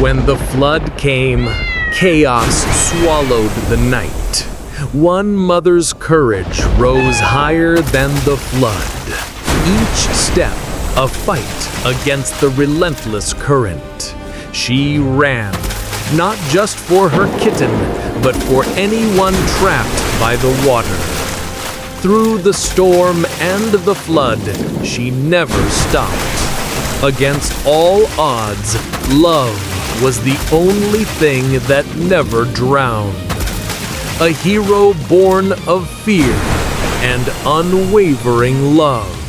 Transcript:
When the flood came, chaos swallowed the night. One mother's courage rose higher than the flood. Each step a fight against the relentless current. She ran, not just for her kitten, but for anyone trapped by the water. Through the storm and the flood, she never stopped. Against all odds, love was the only thing that never drowned. A hero born of fear and unwavering love.